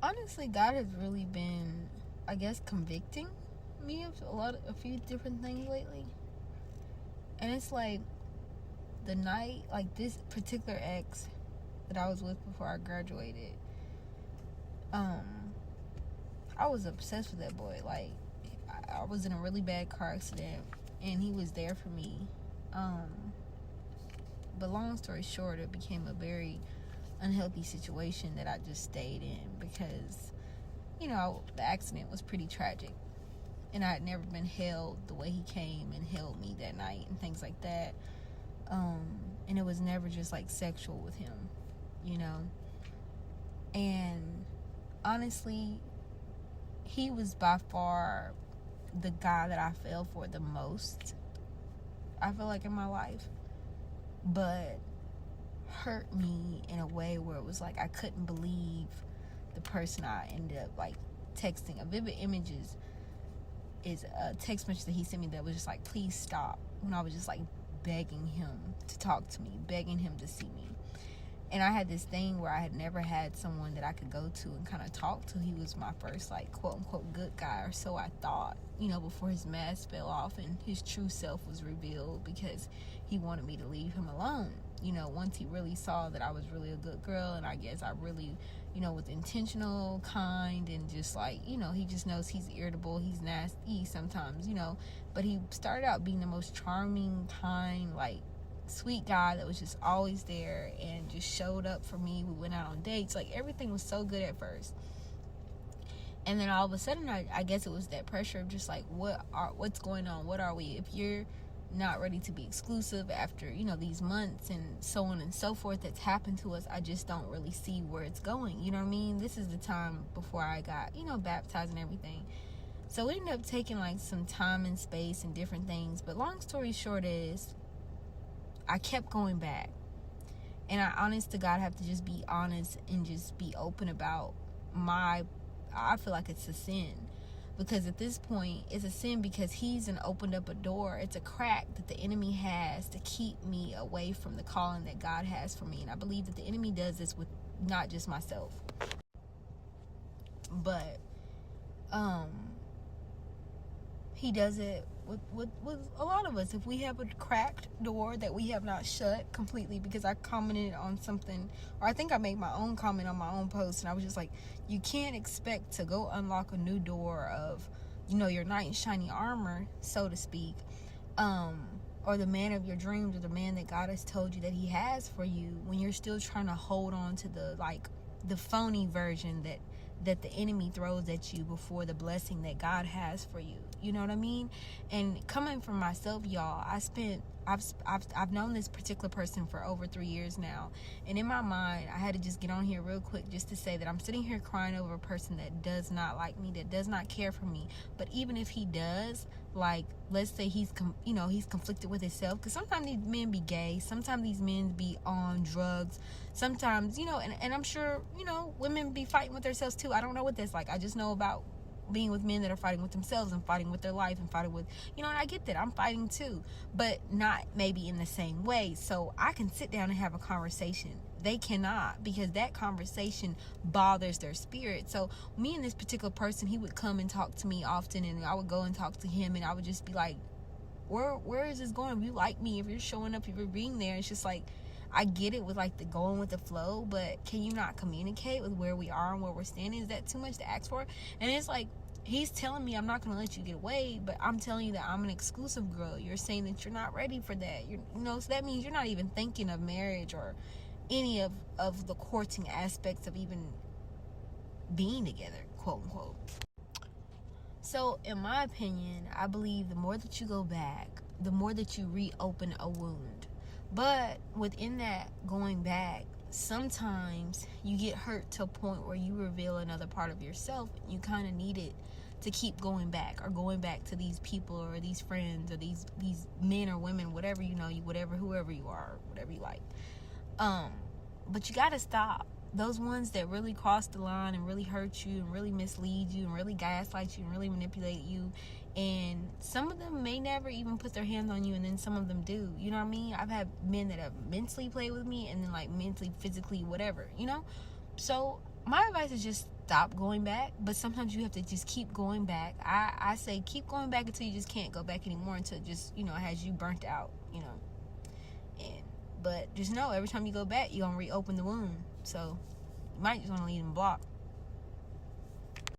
Honestly, God has really been, I guess, convicting me of a few different things lately. And it's like the night, like this particular ex that I was with before I graduated, I was obsessed with that boy. Like, I was in a really bad car accident, and he was there for me. But long story short, it became a very unhealthy situation that I just stayed in because, the accident was pretty tragic. And I had never been held the way he came and held me that night and things like that. And it was never just like sexual with him, you know. And honestly, he was by far the guy that I fell for the most, I feel like, in my life. But hurt me in a way where it was like I couldn't believe the person I ended up like texting. A vivid images is a text message that he sent me that was just like, please stop, when I was just like begging him to talk to me, begging him to see me. And I had this thing where I had never had someone that I could go to and kind of talk to. He was my first, like, quote unquote good guy, or so I thought, before his mask fell off and his true self was revealed, because he wanted me to leave him alone. Once he really saw that I was really a good girl, and I guess I really, was intentional, kind, and just like, he just knows he's irritable, he's nasty sometimes, but he started out being the most charming, kind, like, sweet guy that was just always there and just showed up for me. We went out on dates. Like, everything was so good at first. And then all of a sudden, I guess it was that pressure of just like, what's going on? What are we? If you're not ready to be exclusive after, these months and so on and so forth that's happened to us, I just don't really see where it's going. You know what I mean? This is the time before I got, baptized and everything. So it ended up taking like some time and space and different things. But long story short is, I kept going back. And I, honest to God, have to just be honest and just be open about I feel like it's a sin. Because at this point, it's a sin because he's opened up a door. It's a crack that the enemy has to keep me away from the calling that God has for me. And I believe that the enemy does this with not just myself, but he does it with a lot of us. If we have a cracked door that we have not shut completely, because I commented on something, or I think I made my own comment on my own post, and I was just like, you can't expect to go unlock a new door of, your knight in shiny armor, so to speak, or the man of your dreams, or the man that God has told you that he has for you, when you're still trying to hold on to the phony version that the enemy throws at you before the blessing that God has for you. You know what I mean? And coming from myself, y'all, I've known this particular person for over 3 years now. And in my mind, I had to just get on here real quick just to say that I'm sitting here crying over a person that does not like me, that does not care for me. But even if he does, like, let's say he's conflicted with himself, because sometimes these men be gay, sometimes these men be on drugs, sometimes, and I'm sure, women be fighting with themselves too. I don't know what that's like. I just know about being with men that are fighting with themselves and fighting with their life and fighting with, and I get that. I'm fighting too, but not maybe in the same way. So I can sit down and have a conversation. They cannot, because that conversation bothers their spirit. So me and this particular person, he would come and talk to me often, and I would go and talk to him, and I would just be like, where is this going? If you like me, if you're showing up, if you're being there, it's just like, I get it with like the going with the flow, but can you not communicate with where we are and where we're standing? Is that too much to ask for? And it's like, he's telling me I'm not going to let you get away, but I'm telling you that I'm an exclusive girl. You're saying that you're not ready for that. So that means you're not even thinking of marriage or any of the courting aspects of even being together, quote unquote. So in my opinion, I believe the more that you go back, the more that you reopen a wound. But within that going back, sometimes you get hurt to a point where you reveal another part of yourself. You kind of need it to keep going back, or going back to these people or these friends or these men or women, whatever, whoever you are, whatever you like. But you got to stop. Those ones that really cross the line and really hurt you and really mislead you and really gaslight you and really manipulate you, and some of them may never even put their hands on you, and then some of them do. You know what I mean? I've had men that have mentally played with me, and then like mentally, physically, whatever, So my advice is just stop going back, but sometimes you have to just keep going back. I say keep going back until you just can't go back anymore, until just, you know, it has you burnt out, you know. But just know, every time you go back, you're gonna reopen the wound. So you might just want to leave them blocked.